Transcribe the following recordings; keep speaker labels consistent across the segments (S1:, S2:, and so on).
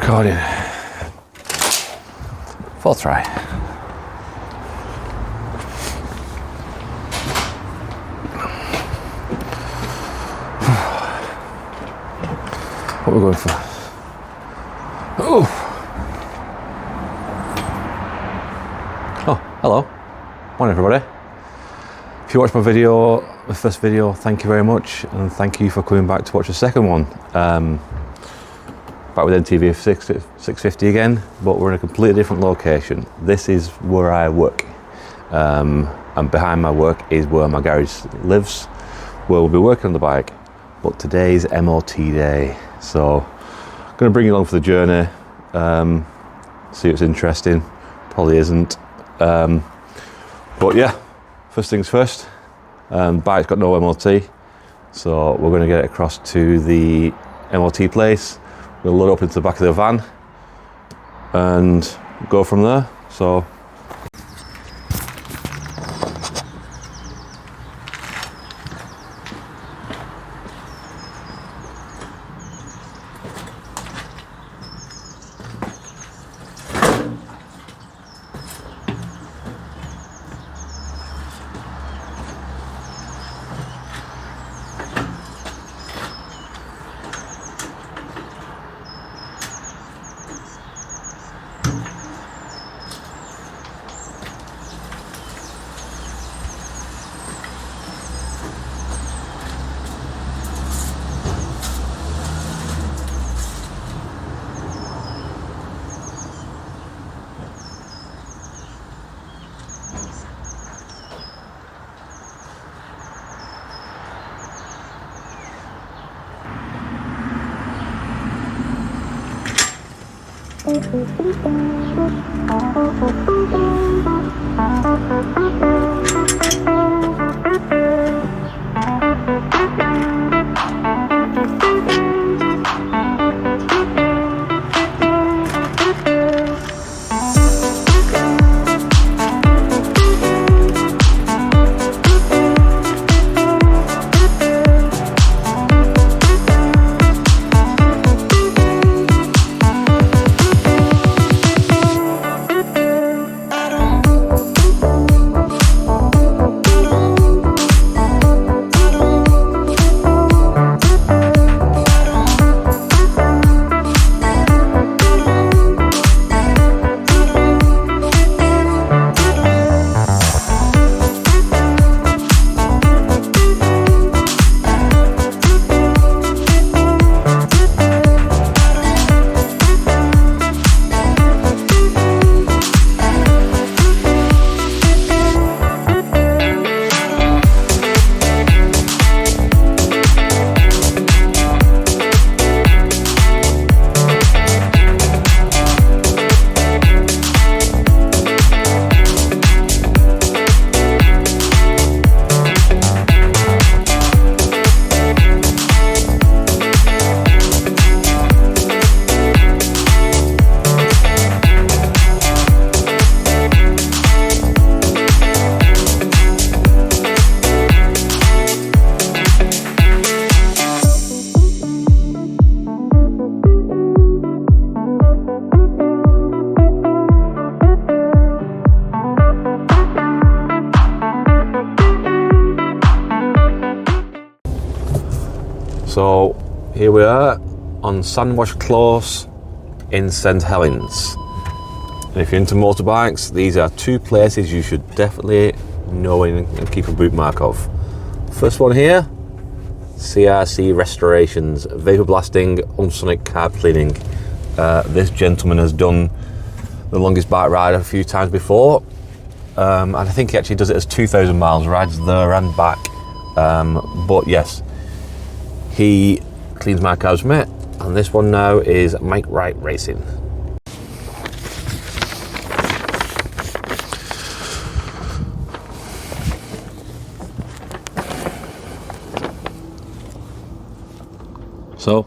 S1: recording. Full try. What we're going for? Oh, hello. Morning, everybody. If you watched my video, the first video, thank you very much, and thank you for coming back to watch the second one. Back with NTV650 again, but we're in a completely different location. This is where I work, and behind my work is where my garage lives, where we'll be working on the bike. But today's MOT day, so I'm going to bring you along for the journey, see if it's interesting. Probably isn't, but yeah, first things first. Bike's got no MOT, so we're going to get it across to the MOT place. We'll load up into the back of the van and go from there. So here we are on Sandwash Close in St Helens. And if you're into motorbikes, these are two places you should definitely know and keep a bookmark of. First one here, CRC Restorations, vapor blasting, ultrasonic carb cleaning. This gentleman has done the longest bike ride a few times before, and I think he actually does it as 2,000 miles, rides there and back. But yes, he cleans my carbs, mate, and this one now is Mike Wright Racing. So,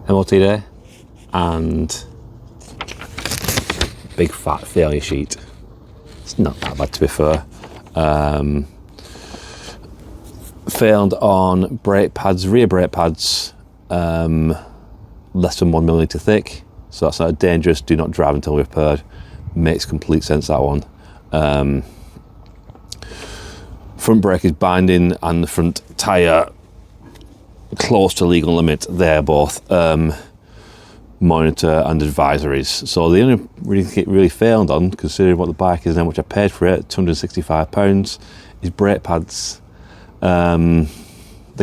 S1: MOT day and big fat failure sheet. It's not that bad, to be fair. Failed on brake pads, rear brake pads, less than 1 millimetre thick, so that's not dangerous. Do not drive until repaired. Makes complete sense, that one. Front brake is binding and the front tyre close to legal limit. They're both monitor and advisories. So the only really failed on, considering what the bike is and how much I paid for it, £265, is brake pads. The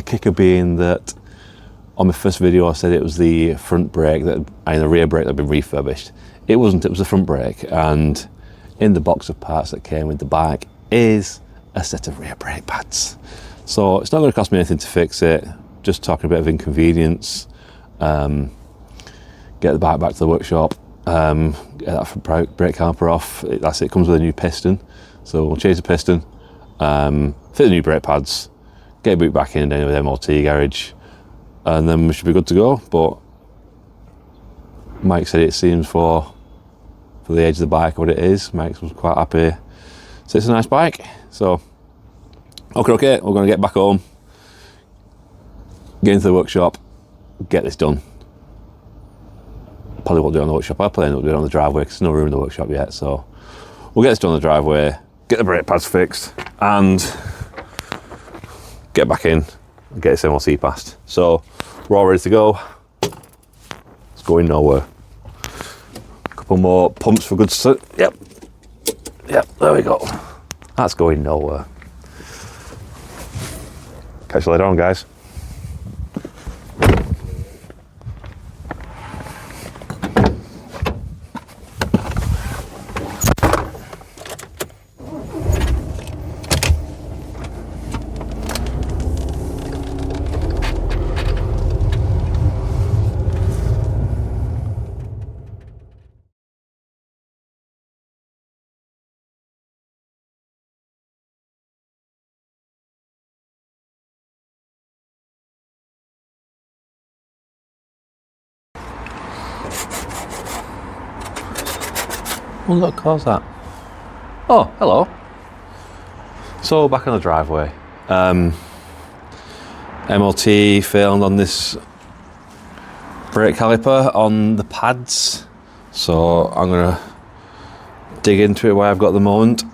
S1: kicker being that on my first video I said it was the front brake and the rear brake that had been refurbished. It wasn't, it was the front brake, and in the box of parts that came with the bike is a set of rear brake pads. So it's not going to cost me anything to fix it, just talking a bit of inconvenience. Get the bike back to the workshop, get that brake caliper off. That's it, it comes with a new piston. So we'll change the piston, fit the new brake pads, get a boot back in with MOT garage, and then we should be good to go. But Mike said it seems for the age of the bike, what it is, Mike was quite happy. So it's a nice bike. So okay, we're going to get back home, get into the workshop, get this done. Probably won't do it on the workshop. I'll probably end up doing it on the driveway because there's no room in the workshop yet. So we'll get this done on the driveway, get the brake pads fixed, and get back in and get this MOT passed. So we're all ready to go. It's going nowhere. A couple more pumps for good. Yep, there we go. That's going nowhere. Catch you later on, guys. What the car's that? Oh, hello. So back on the driveway. MOT failed on this brake caliper on the pads. So I'm gonna dig into it where I've got the moment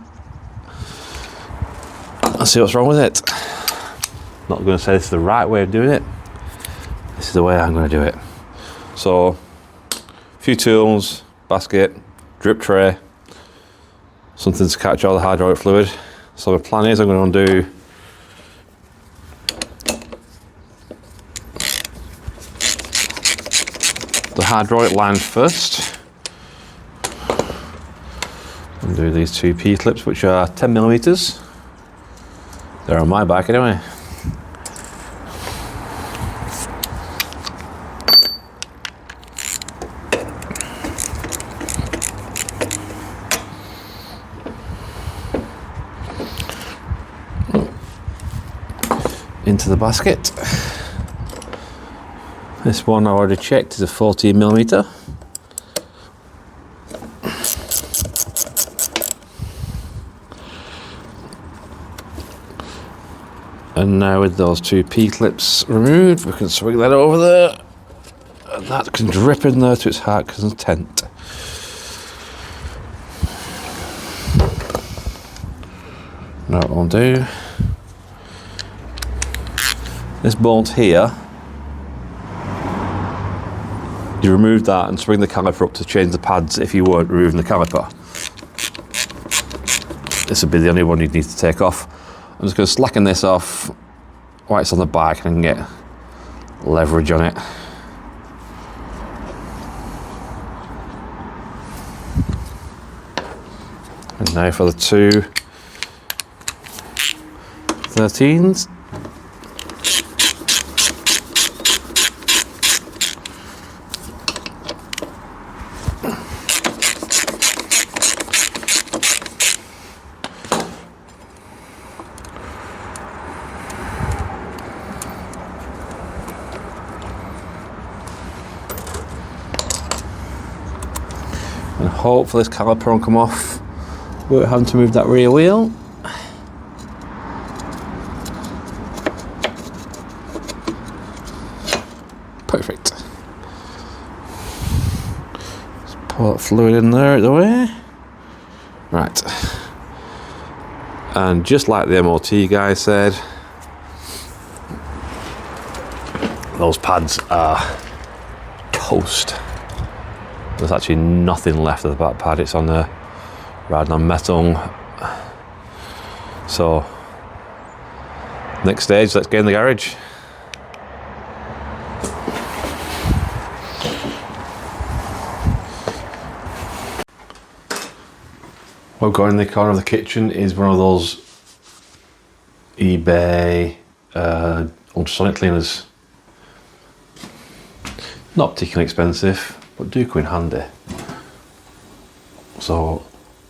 S1: and see what's wrong with it. Not gonna say this is the right way of doing it. This is the way I'm gonna do it. So, a few tools, basket, drip tray, something to catch all the hydraulic fluid. So my plan is I'm going to undo the hydraulic line first. Undo these two P-clips, which are 10mm. They're on my bike anyway. Into the basket. This one I already checked is a 14mm. And now with those two P-clips removed, we can swing that over there. And that can drip in there to its heart content. Now what I'll do, this bolt here, you remove that and swing the caliper up to change the pads if you weren't removing the caliper. This would be the only one you'd need to take off. I'm just going to slacken this off while it's on the bike and get leverage on it. And now for the two 13s. And hopefully this caliper will come off without having to move that rear wheel. Perfect. Pour that fluid in there out the way. Right. And just like the MOT guy said, those pads are toast. There's actually nothing left of the back pad. It's on there, riding on metal. So, next stage, let's get in the garage. What we've got in the corner of the kitchen is one of those eBay ultrasonic cleaners. Not particularly expensive, but do come in handy. So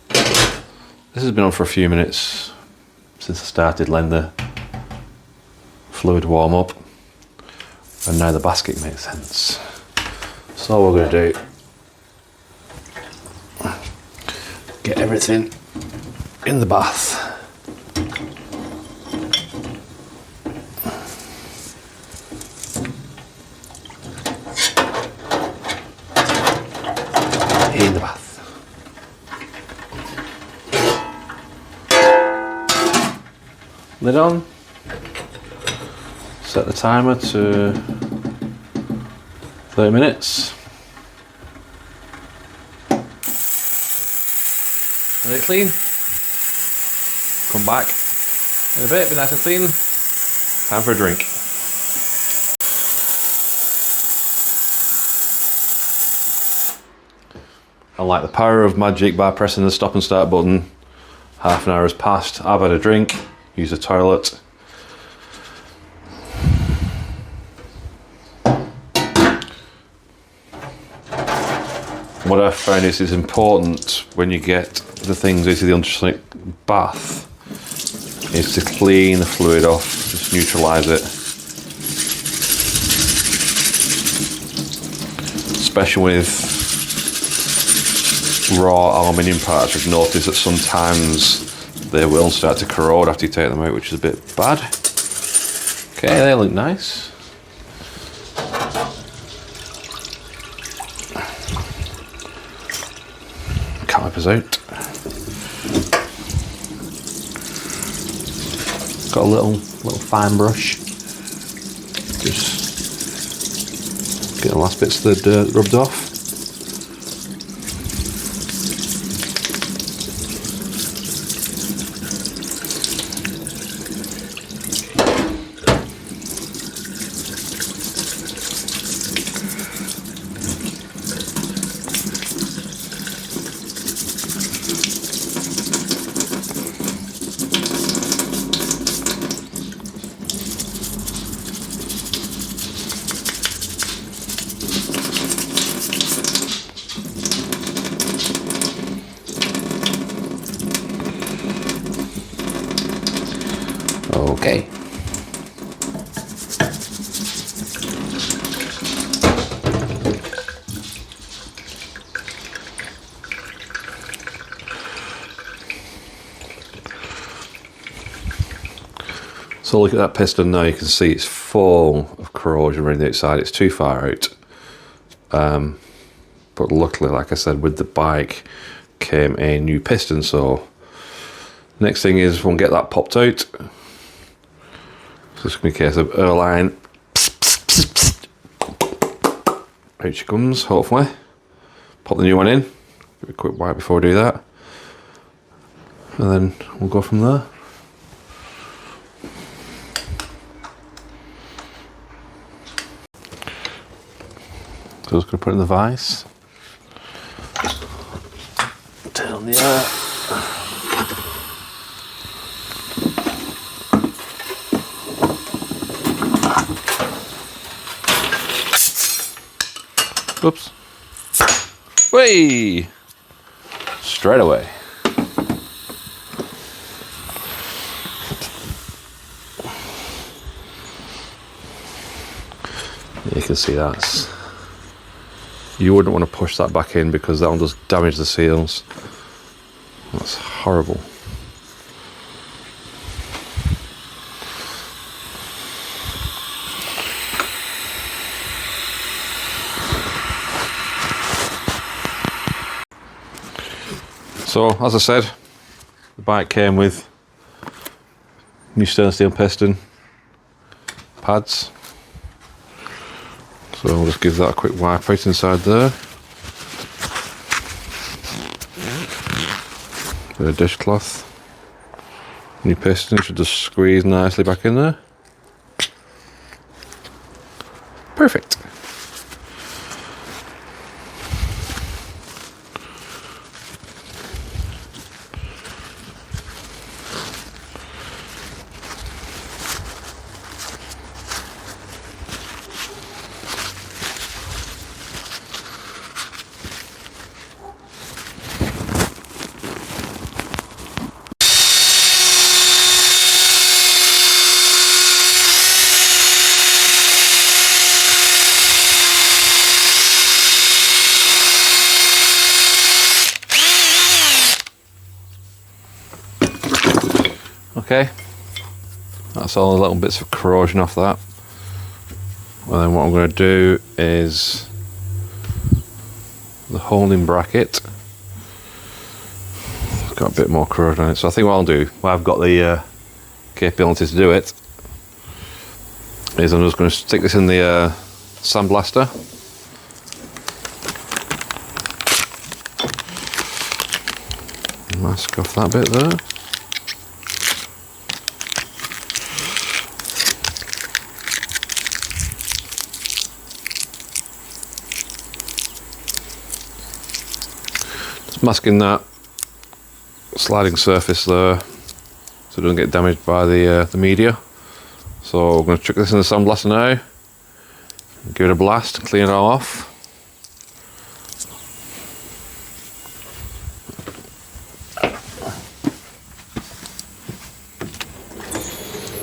S1: this has been on for a few minutes since I started letting the fluid warm up, and now the basket makes sense. So what we're going to do, get everything in the bath. In the bath. Lid on. Set the timer to 30 minutes. Let it clean. Come back in a bit, be nice and clean. Time for a drink. I like the power of magic by pressing the stop and start button. Half an hour has passed, I've had a drink, use the toilet. What I found is it's important when you get the things into the ultrasonic bath is to clean the fluid off, just neutralise it. Especially with raw aluminium parts, I've noticed that sometimes they will start to corrode after you take them out, which is a bit bad. Okay, they look nice. Calipers out. Got a little fine brush. Just get the last bits of the dirt rubbed off. Okay. So look at that piston now, you can see it's full of corrosion around the outside. It's too far out. But luckily, like I said, with the bike came a new piston, so next thing is we'll get that popped out. So it's going to be a case of airline. Out she comes, hopefully. Pop the new one in. Give it a quick wipe before we do that. And then we'll go from there. So I'm just going to put it in the vise. Turn on the air. Whoops. Way! Straight away. You can see that's... You wouldn't want to push that back in because that will just damage the seals. That's horrible. So as I said, the bike came with new stainless steel piston pads. So I'll just give that a quick wipe out inside there. Bit of dishcloth. New piston should just squeeze nicely back in there. Perfect. Okay, that's all the little bits of corrosion off that. And then what I'm going to do is the holding bracket. It's got a bit more corrosion on it, so I think what I'll do, I've got the capability to do it, is I'm just going to stick this in the sandblaster. Mask off that bit there. Masking that sliding surface there so it doesn't get damaged by the media. So I'm going to chuck this in the sandblaster now, give it a blast, clean it all off.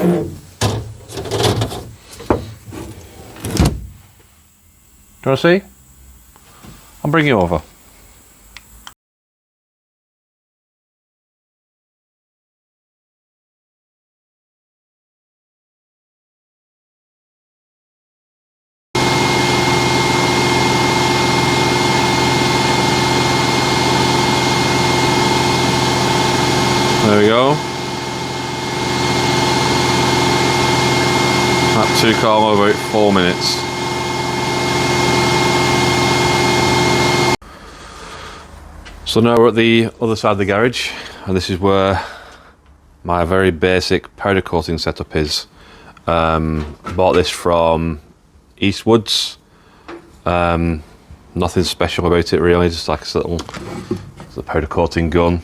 S1: Do you want to see? I'll bring you over. There we go. That took all about 4 minutes. So now we're at the other side of the garage, and this is where my very basic powder coating setup is. Bought this from Eastwoods. Nothing special about it really, just like a little powder coating gun.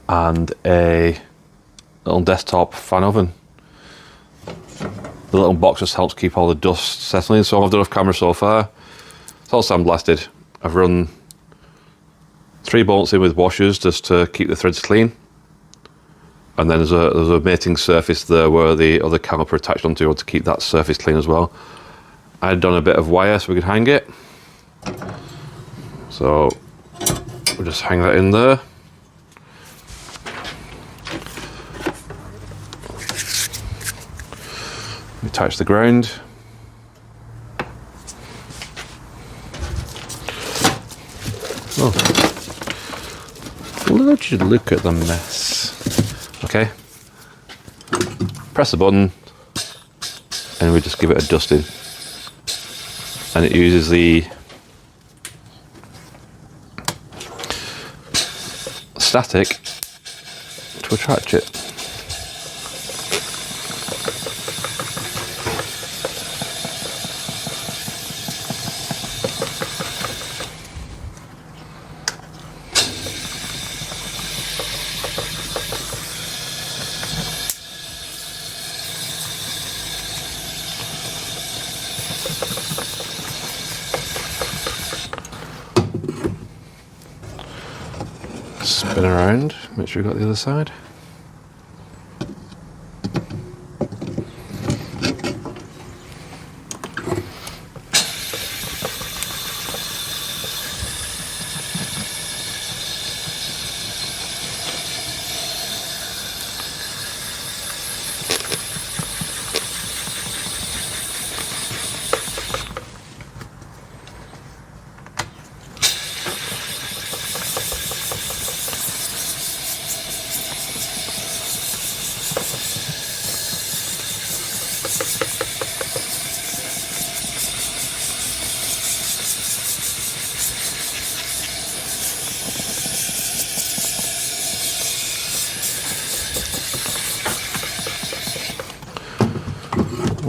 S1: And a little desktop fan oven. The little box just helps keep all the dust settling. So I've done off camera so far. It's all sandblasted. I've run 3 bolts in with washers just to keep the threads clean. And then there's a mating surface there where the other caliper attached onto to keep that surface clean as well. I'd done a bit of wire so we could hang it. So we'll just hang that in there. Attach the ground. Oh, look at the mess. Okay, press the button and we just give it a dusting, and it uses the static to attract it. Spin around, make sure you've got the other side.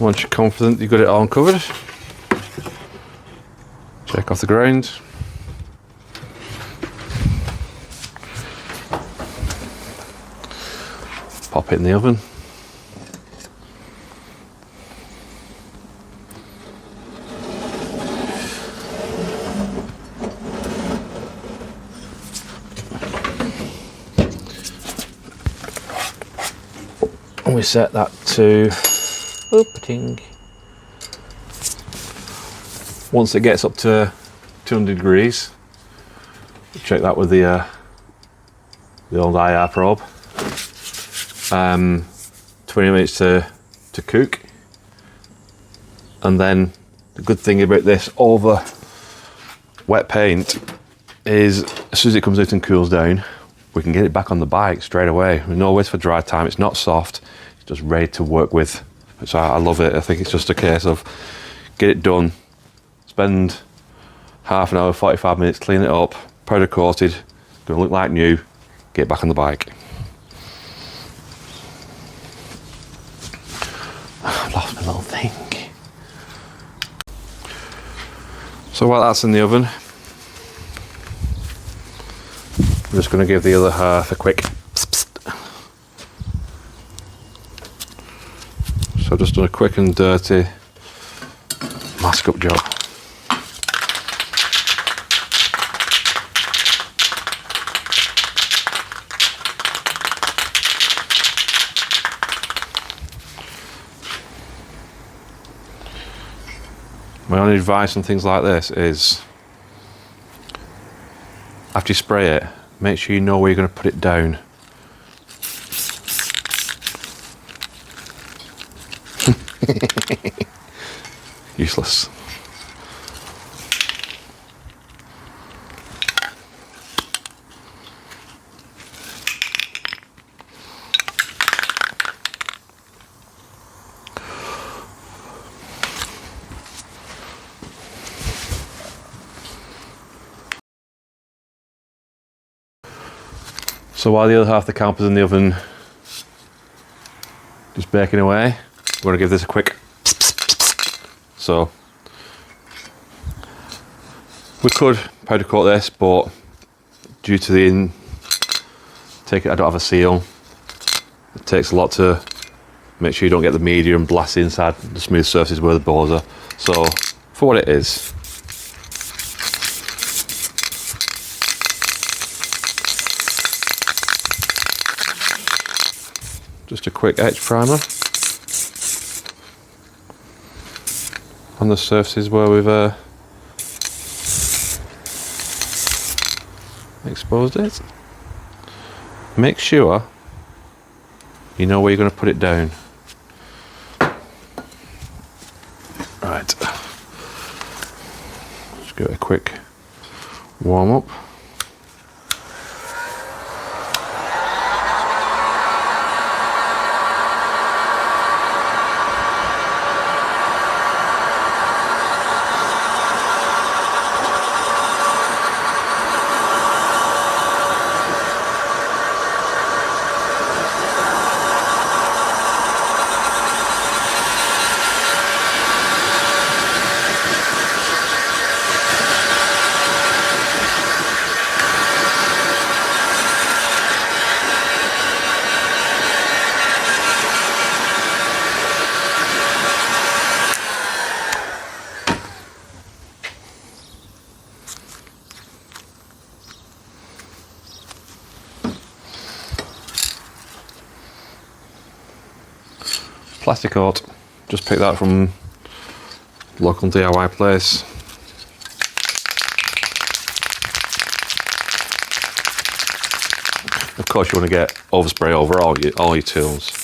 S1: Once you're confident you've got it all uncovered, check off the ground. Pop it in the oven. And we set that to opening. Once it gets up to 200 degrees, check that with the old IR probe. 20 minutes to cook. And then the good thing about this over wet paint is as soon as it comes out and cools down, we can get it back on the bike straight away. No wait for dry time. It's not soft, it's just ready to work with. So I love it. I think it's just a case of get it done, spend half an hour, 45 minutes, clean it up, powder coated, gonna look like new, get back on the bike. I've lost my little thing. So while that's in the oven, I'm just going to give the other half a quick pss, pss. So I've just done a quick and dirty mask up job. My only advice on things like this is after you spray it, make sure you know where you're going to put it down. Useless. So while the other half of the caliper's in the oven, just baking away, we're going to give this a quick pss, pss, pss, pss. So we could powder coat this, but due to the I don't have a seal. It takes a lot to make sure you don't get the media and blast inside the smooth surfaces where the bores are. So for what it is, just a quick etch primer on the surfaces where we've exposed it. Make sure you know where you're going to put it down. Right, just give it a quick warm up. Plastic coat, just pick that from local DIY place. Of course you want to get overspray over all your tools.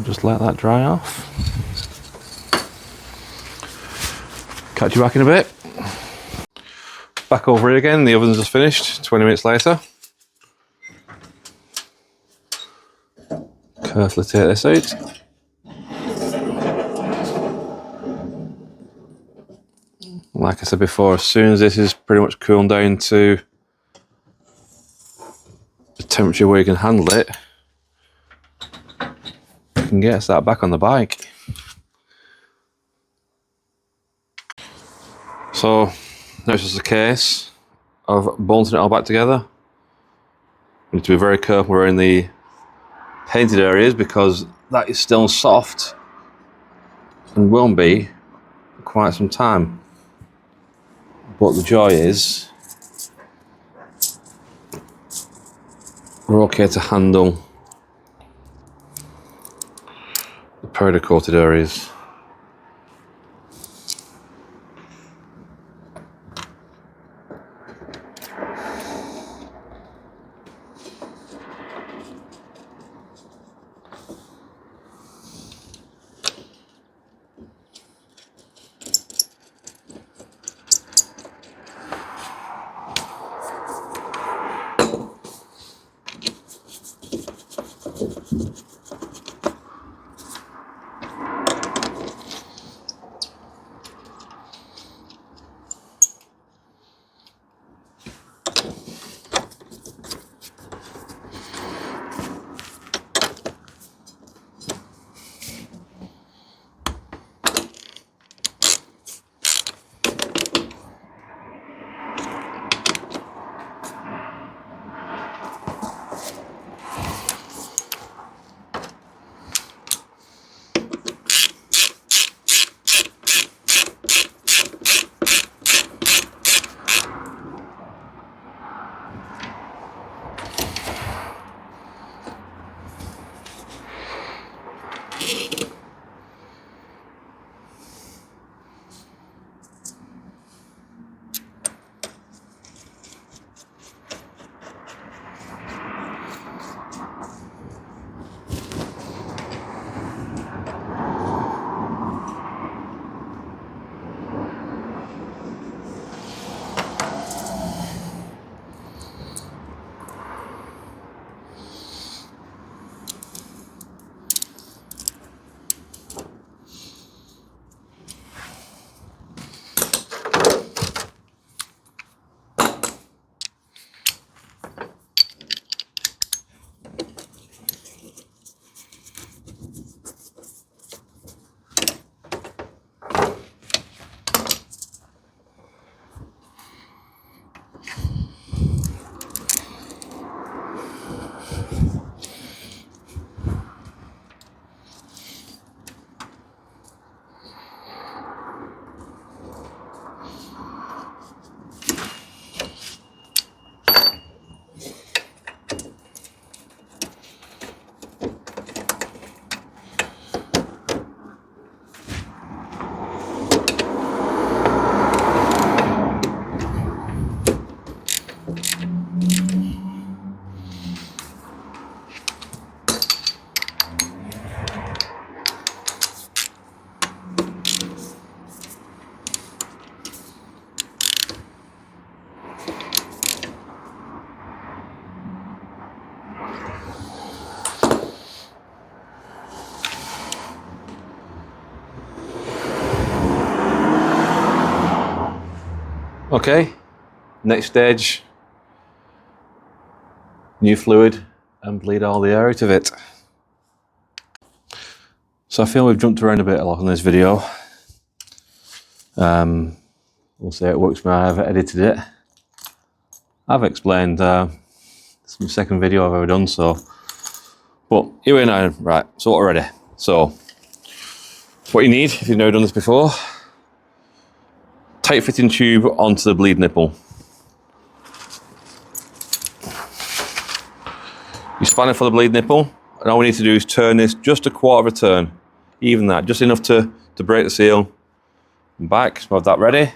S1: just let that dry off. Catch you back in a bit. Back over here again, the oven's just finished, 20 minutes later. Carefully take this out. Like I said before, as soon as this is pretty much cooled down to the temperature where you can handle it, you can get that back on the bike. So now it's just a case of bolting it all back together. We need to be very careful we're in the painted areas because that is still soft and won't be for quite some time. But the joy is we're okay to handle the powder coated areas. Okay, next stage, new fluid and bleed all the air out of it. So I feel we've jumped around a bit a lot in this video. We'll say it works when I've edited it. I've explained, it's my second video I've ever done so. But here we are now, right, so we're ready. So, what you need, if you've never done this before, tight fitting tube onto the bleed nipple. Your spanner for the bleed nipple, and all we need to do is turn this just a quarter of a turn. Even that, just enough to break the seal. And back, so I have that ready.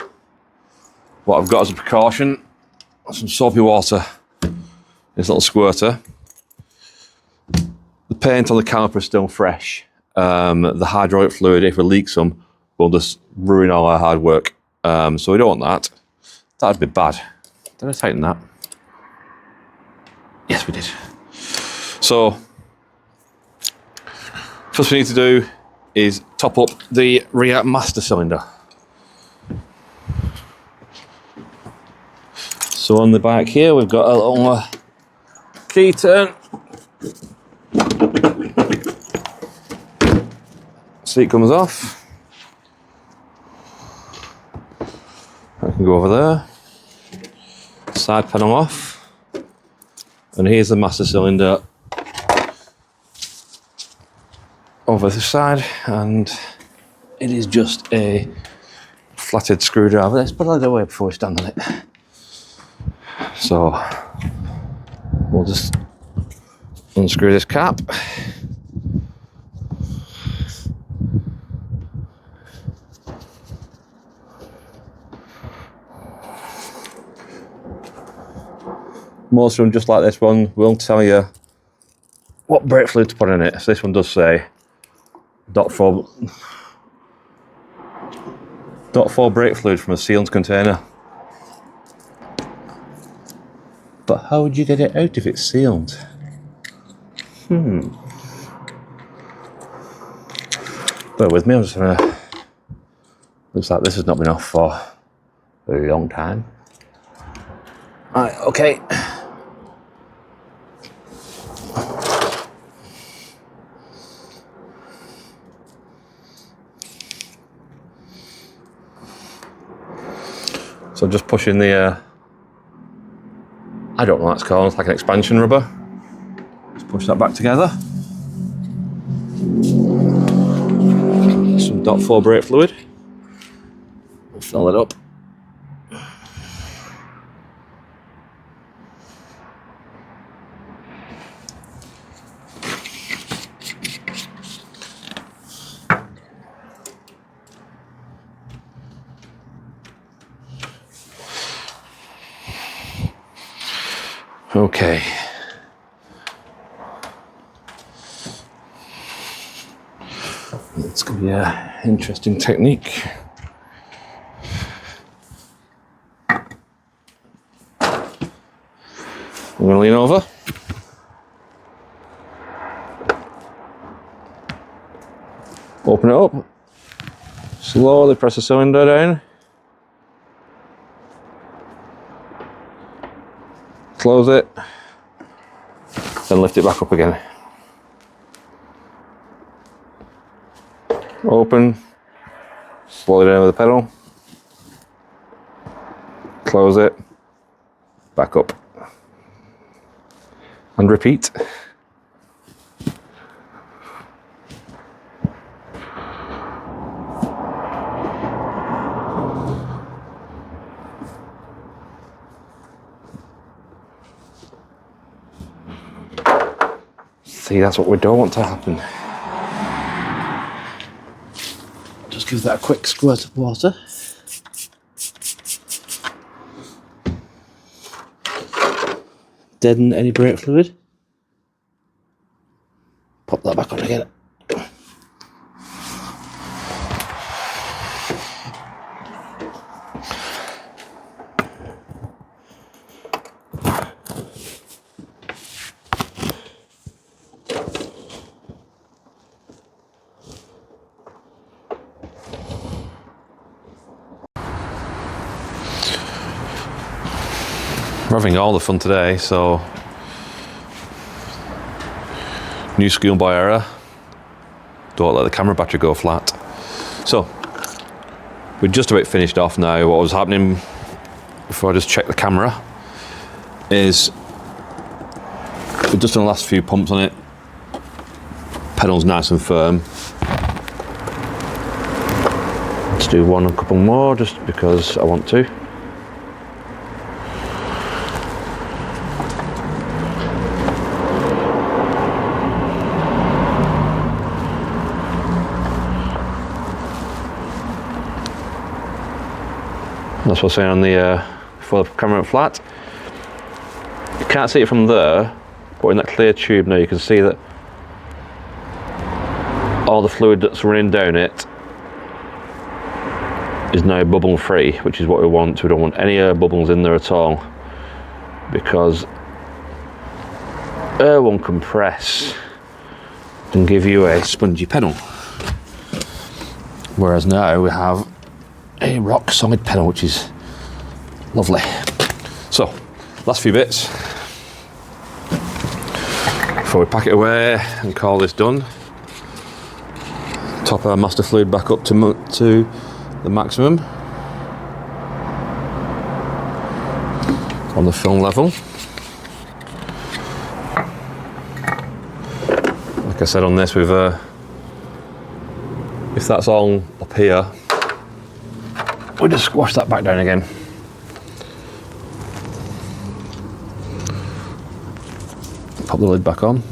S1: What I've got as a precaution, some soapy water, this little squirter. The paint on the caliper is still fresh, the hydraulic fluid, if we leak some, will just ruin all our hard work. So we don't want that. That'd be bad. Did I tighten that? Yes, we did. So, first we need to do is top up the rear master cylinder. So on the back here, we've got a little key turn. Seat comes off. I can go over there. Side panel off. And here's the master cylinder over this side, and it is just a flathead screwdriver. Let's put it away before we stand on it. So we'll just unscrew this cap. Most of them, just like this one, will tell you what brake fluid to put in it. So this one does say .4 brake fluid from a sealed container. But how would you get it out if it's sealed? Bear with me, I'm just gonna... Looks like this has not been off for a long time. Right, okay. So just pushing the, I don't know what it's called, it's like an expansion rubber. Just push that back together. Some .4 brake fluid. We'll fill it up. Okay. It's going to be an interesting technique. I'm going to lean over. Open it up. Slowly press the cylinder down. Close it, then lift it back up again. Open, slow it down with the pedal, close it, back up, and repeat. See, that's what we don't want to happen. Just give that a quick squirt of water. Deaden any brake fluid. Pop that back on again. We're having all the fun today, so new schoolboy error. Don't let the camera battery go flat. So we're just about finished off now. What was happening before I just checked the camera is we've just done the last few pumps on it. Pedal's nice and firm. Let's do a couple more just because I want to. That's what I'm saying on the before the camera went flat. You can't see it from there, but in that clear tube now you can see that all the fluid that's running down it is now bubble free, which is what we want. We don't want any air bubbles in there at all, because air won't compress and give you a spongy pedal. Whereas now we have a rock solid pedal, which is lovely. So, last few bits before we pack it away and call this done. Top our master fluid back up to the maximum on the film level. Like I said on this, we've if that's all up here, we'll just squash that back down again. Pop the lid back on.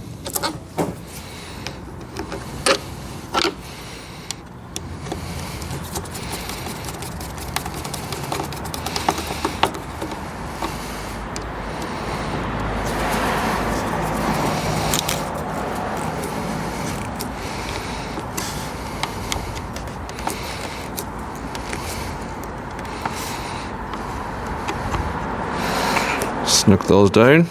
S1: Snug those down.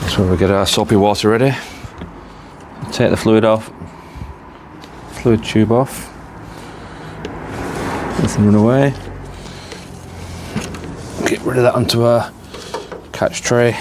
S1: That's where we get our soapy water ready. Take the fluid off, fluid tube off. Nothing run away. Get rid of that onto our catch tray.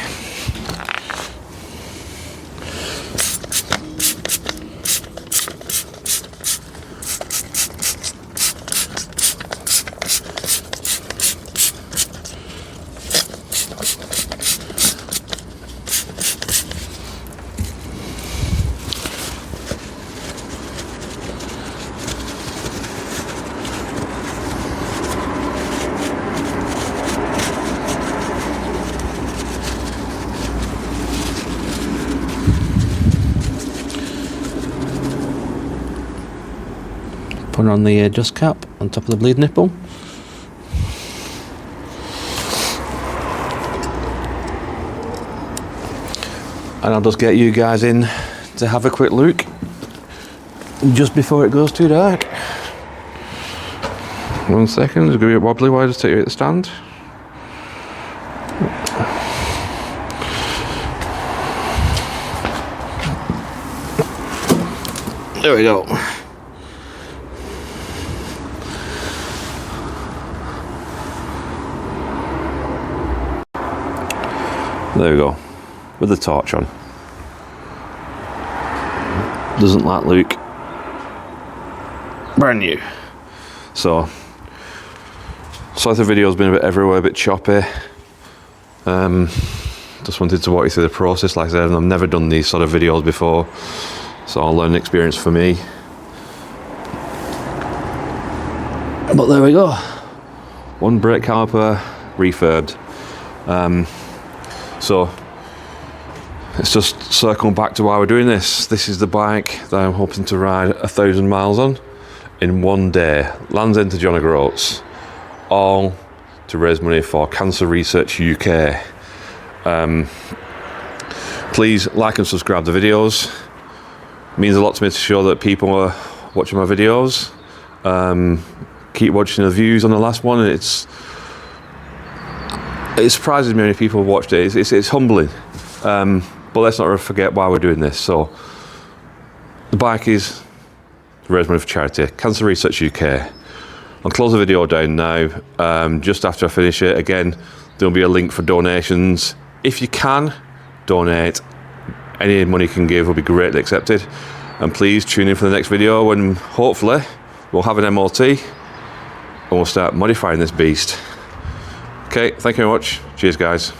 S1: Put on the dust cap on top of the bleed nipple. And I'll just get you guys in to have a quick look just before it goes too dark. 1 second, it's going to be wobbly while I just take you at the stand. There we go. There we go, with the torch on. Doesn't that look brand new? So, sorry the video's been a bit everywhere, a bit choppy. Just wanted to walk you through the process. Like I said, I've never done these sort of videos before, so I'll learn experience for me. But there we go, one brake caliper refurbed. So let's just circle back to why we're doing this. This is the bike that I'm hoping to ride 1,000 miles on in one day. Land's End to John O'Groats, all to raise money for Cancer Research UK. Please like and subscribe to the videos. It means a lot to me to show that people are watching my videos. Keep watching the views on the last one. It surprises me how many people have watched it. It's humbling. But let's not forget why we're doing this. So, the bike is raise money for charity, Cancer Research UK. I'll close the video down now. Just after I finish it, again, there'll be a link for donations. If you can donate, any money you can give will be greatly accepted. And please tune in for the next video when hopefully we'll have an MOT and we'll start modifying this beast. Okay, thank you very much. Cheers, guys.